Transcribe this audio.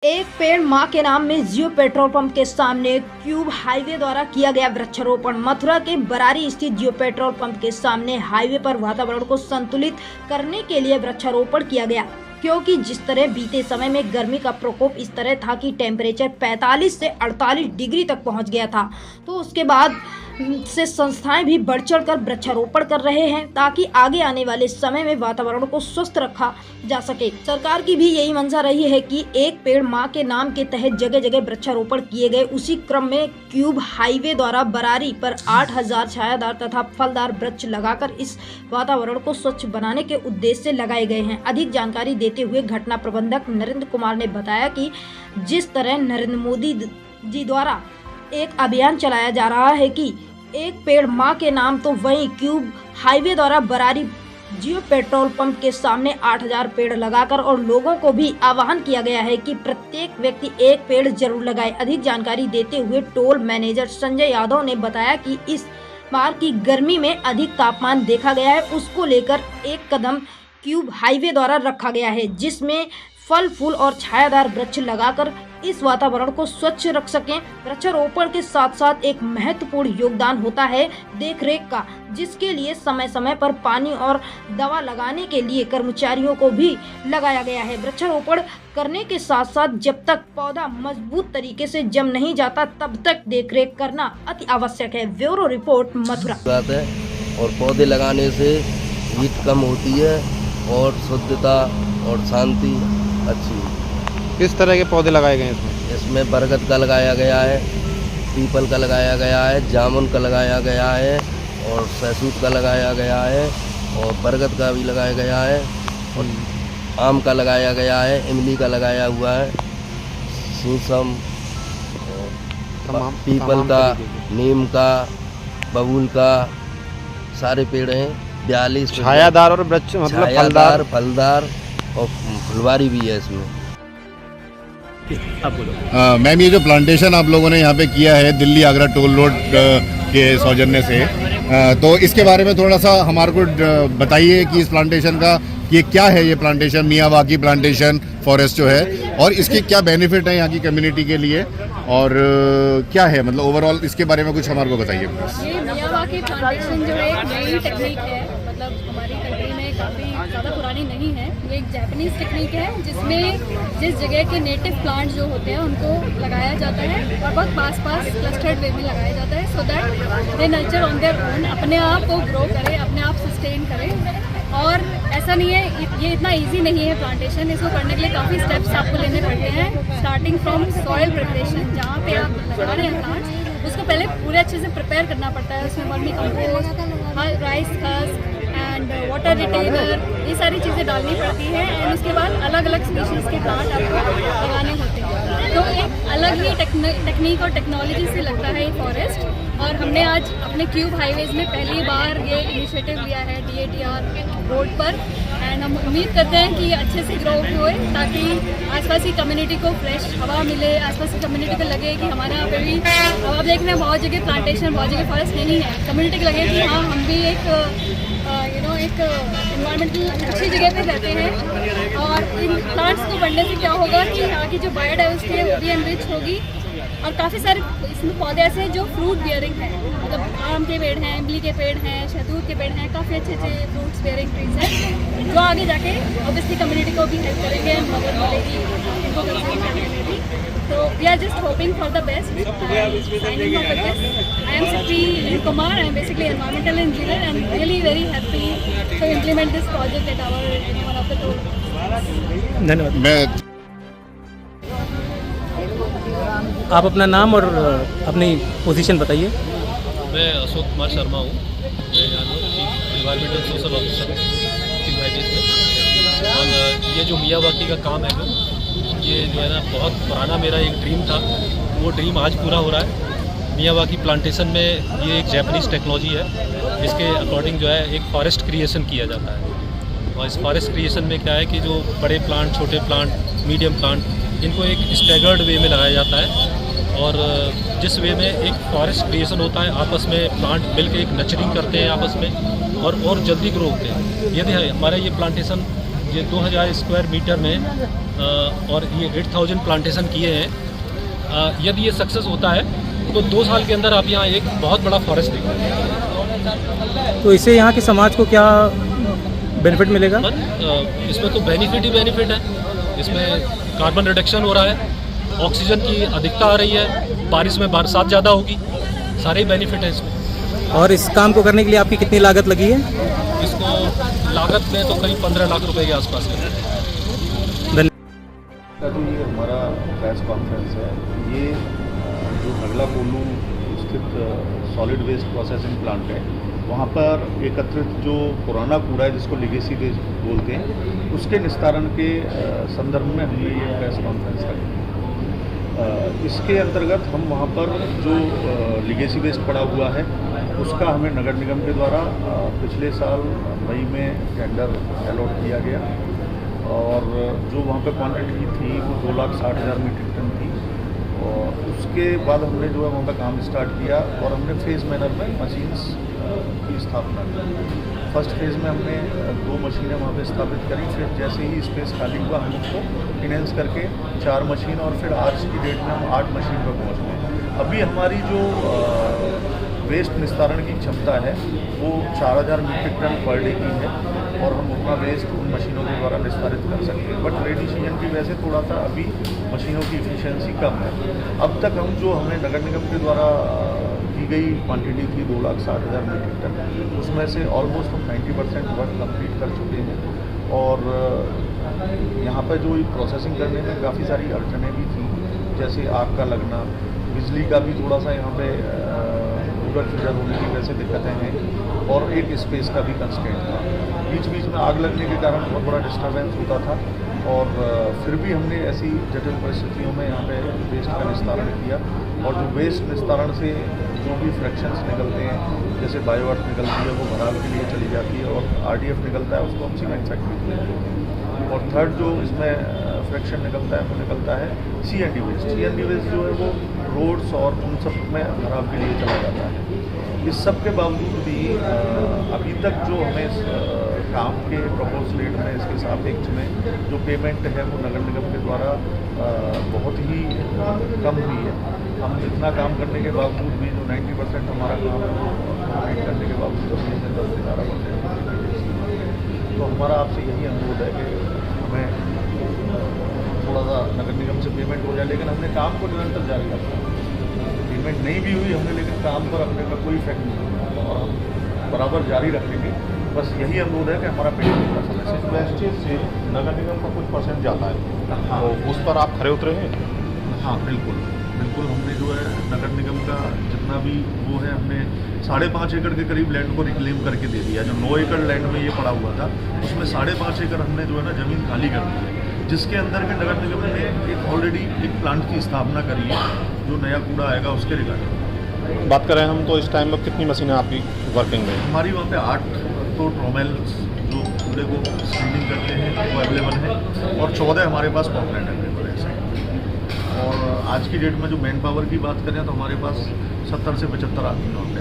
एक पेड़ मां के नाम में जियो पेट्रोल पंप के सामने क्यूब हाईवे द्वारा किया गया वृक्षारोपण। मथुरा के बरारी स्थित जियो पेट्रोल पंप के सामने हाईवे पर वातावरण को संतुलित करने के लिए वृक्षारोपण किया गया, क्योंकि जिस तरह बीते समय में गर्मी का प्रकोप इस तरह था कि टेम्परेचर 45 से 48 डिग्री तक पहुंच गया था, तो उसके बाद से संस्थाएं भी बढ़ चढ़ कर वृक्षारोपण कर रहे हैं ताकि आगे आने वाले समय में वातावरण को स्वस्थ रखा जा सके। सरकार की भी यही मंशा रही है कि एक पेड़ मां के नाम के तहत जगह जगह वृक्षारोपण किए गए। उसी क्रम में क्यूब हाईवे द्वारा बरारी पर 8000 छायादार तथा फलदार वृक्ष लगाकर इस वातावरण को स्वच्छ बनाने के उद्देश्य से लगाए गए हैं। अधिक जानकारी देते हुए घटना प्रबंधक नरेंद्र कुमार ने बताया कि जिस तरह नरेंद्र मोदी जी द्वारा एक अभियान चलाया जा रहा है कि एक पेड़ मां के नाम, तो वहीं क्यूब हाईवे द्वारा बरारी जियो पेट्रोल पंप के सामने 8000 पेड़ लगाकर और लोगों को भी आह्वान किया गया है कि प्रत्येक व्यक्ति एक पेड़ जरूर लगाए। अधिक जानकारी देते हुए टोल मैनेजर संजय यादव ने बताया कि इस बार की गर्मी में अधिक तापमान देखा गया है, उसको लेकर एक कदम क्यूब हाईवे द्वारा रखा गया है, जिसमें फल फूल और छायादार वृक्ष लगाकर इस वातावरण को स्वच्छ रख सकें। वृक्षारोपण के साथ साथ एक महत्वपूर्ण योगदान होता है देखरेख का, जिसके लिए समय समय पर पानी और दवा लगाने के लिए कर्मचारियों को भी लगाया गया है। वृक्षारोपण करने के साथ साथ जब तक पौधा मजबूत तरीके से जम नहीं जाता तब तक देखरेख करना अति आवश्यक है। Bureau report, Mathura. और पौधे लगाने से हीट कम होती है और शुद्धता और शांति अच्छी। किस तरह के पौधे लगाए गए हैं इसमें बरगद का लगाया गया है, पीपल का लगाया गया है, जामुन का लगाया गया है और सहसूत का लगाया गया है और बरगद का भी लगाया गया है और आम का लगाया गया है, इमली का लगाया हुआ है, शीशम, पीपल का, नीम का, बबूल का, सारे पेड़ हैं। 42 छायादार और वृक्ष मतलब फलदार और फुलवारी भी है इसमें। मैम, ये जो प्लांटेशन आप लोगों ने यहाँ पे किया है दिल्ली आगरा टोल रोड के सौजन्य से, तो इसके बारे में थोड़ा सा हमारे को बताइए कि इस प्लांटेशन का ये क्या है, ये प्लांटेशन मियावाकी प्लांटेशन फॉरेस्ट जो है, और इसके क्या बेनिफिट है यहाँ की कम्युनिटी के लिए और क्या है, मतलब ओवरऑल इसके बारे में कुछ हमारे को बताइए। ये मियावाकी प्लांटेशन जो है एक नई टेक्निक है, मतलब हमारी कंट्री में काफ़ी ज़्यादा पुरानी नहीं है। ये एक जापानीज़ टेक्निक है जिसमें जिस जगह के नेटिव प्लांट जो होते हैं उनको लगाया जाता है और बहुत पास क्लस्टर्ड वे में लगाया जाता है, so that they nurture on their own, अपने आप को ग्रो करे, अपने आप सस्टेन करे। और ऐसा नहीं है, ये इतना इजी नहीं है प्लांटेशन। इसको करने के लिए काफ़ी स्टेप्स आपको लेने पड़ते हैं, स्टार्टिंग फ्रॉम सॉइल प्रिपरेशन। जहाँ पे आप लगा रहे हैं प्लांट्स, उसको पहले पूरे अच्छे से प्रिपेयर करना पड़ता है। उसमें vermi compost, rice husk and water retainer, ये सारी चीज़ें डालनी पड़ती है एंड उसके बाद अलग अलग स्पीशीज़ के प्लांट आपको लगाने होते हैं। तो एक अलग ही टेक्निक और टेक्नोलॉजी से लगता है ये फॉरेस्ट। और हमने आज अपने क्यूब हाईवेज में पहली बार ये इनिशिएटिव लिया है DATR रोड पर, एंड हम उम्मीद करते हैं कि अच्छे से ग्रो हुए ताकि आसपास की कम्युनिटी को फ्रेश हवा मिले, आसपास की कम्युनिटी को लगे कि हमारे यहाँ पे भी, अब आप देख रहे हैं बहुत जगह प्लांटेशन, बहुत जगह फॉरेस्ट नहीं है, कम्युनिटी को लगे कि हाँ हम भी एक एक इन्वायरमेंटल अच्छी जगह पे रहते हैं। और इन प्लांट्स को बढ़ने से क्या होगा कि यहाँ की जो बायोडाइवर्सिटी है वो भी एनरिच होगी। और काफ़ी सारे इसमें पौधे ऐसे हैं जो फ्रूट बियरिंग हैं, मतलब आम के पेड़ हैं, इमली के पेड़ हैं, शहतूत के पेड़ हैं, काफ़ी अच्छे अच्छे फ्रूट्स बियरिंग ट्रीज हैं जो आगे जाके ऑब्वियसली कम्युनिटी को भी हेल्प करेंगे, मदद मिलेगी इनको कंज्यूम करने में भी। तो we are just hoping for the best. Signing off with this, I am Sri Kumar, I am basically environmental engineer and really very happy to implement this project at our one of the toll. धन्यवाद। आप अपना नाम और अपनी position बताइए। मैं अशोक कुमार शर्मा हूँ, मैं यहाँ chief environmental social officer cube highways में। और ये जो मियावाकी का काम है, ये जो है ना बहुत पुराना मेरा एक ड्रीम था, वो ड्रीम आज पूरा हो रहा है। मियावाकी प्लांटेशन में ये एक जापानीज़ टेक्नोलॉजी है जिसके अकॉर्डिंग जो है एक फॉरेस्ट क्रिएशन किया जाता है। और इस फॉरेस्ट क्रिएशन में क्या है कि जो बड़े प्लांट, छोटे प्लांट, मीडियम प्लांट, इनको एक स्टैगर्ड वे में लगाया जाता है और जिस वे में एक फॉरेस्ट क्रिएशन होता है, आपस में प्लांट मिलकर एक नर्चरिंग करते हैं आपस में और जल्दी ग्रो होते हैं। यदि हमारा ये प्लांटेशन ये 2000 स्क्वायर मीटर में और ये 8000 प्लांटेशन किए हैं। यदि ये सक्सेस होता है तो 2 साल के अंदर आप यहाँ एक बहुत बड़ा फॉरेस्ट देख पाएंगे। तो इससे यहाँ के समाज को क्या बेनिफिट मिलेगा? इसमें तो बेनिफिट ही बेनिफिट है। इसमें कार्बन रिडक्शन हो रहा है, ऑक्सीजन की अधिकता आ रही है, बारिश में बरसात ज़्यादा होगी, सारे ही बेनिफिट हैं इसमें। और इस काम को करने के लिए आपकी कितनी लागत लगी है? इसको लागत में तो करीब 15 लाख रुपए के आसपास है। जो ये हमारा प्रेस कॉन्फ्रेंस है, ये जो नगला कोल्लू स्थित सॉलिड वेस्ट प्रोसेसिंग प्लांट है, वहाँ पर एकत्रित जो पुराना कूड़ा है जिसको लिगेसी वेस्ट बोलते हैं, उसके निस्तारण के संदर्भ में हमने ये प्रेस कॉन्फ्रेंस रखी। इसके अंतर्गत हम वहाँ पर जो लिगेसी वेस्ट पड़ा हुआ है उसका हमें नगर निगम के द्वारा पिछले साल मई में टेंडर अलॉट किया गया और जो वहाँ पे क्वांटिटी थी वो 2,60,000 मीट्रिक टन थी। और उसके बाद हमने जो है वहाँ पर काम स्टार्ट किया और हमने फेज़ मैनर में मशीन्स की स्थापना की। फर्स्ट फेज़ में हमने 2 मशीनें वहाँ पे स्थापित करी, फिर जैसे ही स्पेस खाली हुआ हम उसको इनहेंस करके 4 मशीन और फिर आज की डेट में हम 8 मशीन पर पहुँच गए। अभी हमारी जो वेस्ट निस्तारण की क्षमता है वो 4,000 मीट्रिक टन पर डे की है और हम उतना वेस्ट उन मशीनों के द्वारा निस्तारित कर सकते हैं। बट रेनी सीजन की वजह से थोड़ा सा अभी मशीनों की इफिशियंसी कम है। अब तक हम जो हमें नगर निगम के द्वारा दी गई क्वांटिटी थी 2,60,000 मीट्रिक टन, उसमें से ऑलमोस्ट हम 90% वर्क कंप्लीट कर चुके हैं। और यहाँ पर जो प्रोसेसिंग करने में काफ़ी सारी अड़चनें भी थी, जैसे आग का लगना, बिजली का भी थोड़ा सा यहाँ पे रूरल फीडर होने की वजह से दिक्कतें हैं और एक स्पेस का भी कंस्ट्रेंट था। बीच बीच में आग लगने के कारण बहुत बड़ा डिस्टर्बेंस होता था और फिर भी हमने ऐसी जटिल परिस्थितियों में यहाँ पे वेस्ट का निस्तारण किया। और जो वेस्ट निस्तारण से जो भी फ्रैक्शंस निकलते हैं, जैसे बायोअर्थ निकलती है वो भराव के लिए चली जाती है और RDF निकलता है उसको हम सीमेंट फैक्ट्री में देते हैं। और थर्ड जो इसमें फ्रैक्शन निकलता है वो निकलता है CND वेस्ट। CND वेस्ट जो है वो रोड्स और उन सब में भराव के लिए चला जाता है। इस सब के बावजूद भी अभी तक जो हमें काम के प्रपोज रेट में इसके सापेक्ष में जो पेमेंट है वो नगर निगम के द्वारा बहुत ही कम हुई है। हम इतना काम करने के बावजूद भी जो 90% हमारा काम है वो कंप्लीट करने के बावजूद भी इसमें 10 से 11%। तो हमारा आपसे यही अनुरोध है कि हमें थोड़ा सा नगर निगम से पेमेंट हो जाए, लेकिन हमने काम को निरंतर जारी रखा। पेमेंट नहीं भी हुई हमने, लेकिन काम पर अपने का कोई इफेक्ट नहीं हुआ और हम बराबर जारी रखेंगे। बस यही अनुरोध है कि हमारा पेमेंट का समय से वेस्टेज से नगर निगम का कुछ परसेंट जाता है। हाँ, तो उस पर आप खरे उतरे हैं? हाँ बिल्कुल बिल्कुल। हमने जो है नगर निगम का जितना भी वो है, हमने 5.5 एकड़ के करीब लैंड को रिक्लेम करके दे दिया। जो 9 एकड़ लैंड में ये पड़ा हुआ था उसमें 5.5 एकड़ हमने जो है ना ज़मीन खाली कर दी है, जिसके अंदर के नगर निगम ने एक ऑलरेडी एक प्लांट की स्थापना करी है जो नया कूड़ा आएगा उसके रिगार्डिंग। बात करें हम तो इस टाइम में कितनी मशीनें आपकी वर्किंग में? हमारी वहाँ पे 8 तो ट्रोमेल्स जो कूड़े को स्क्रीनिंग करते हैं वो अवेलेबल है और 14 हमारे पास कॉम्प्लेंट अवेलेबल है। और आज की डेट में जो मैन पावर की बात करें तो हमारे पास 70 से 75 आदमी वहाँ पे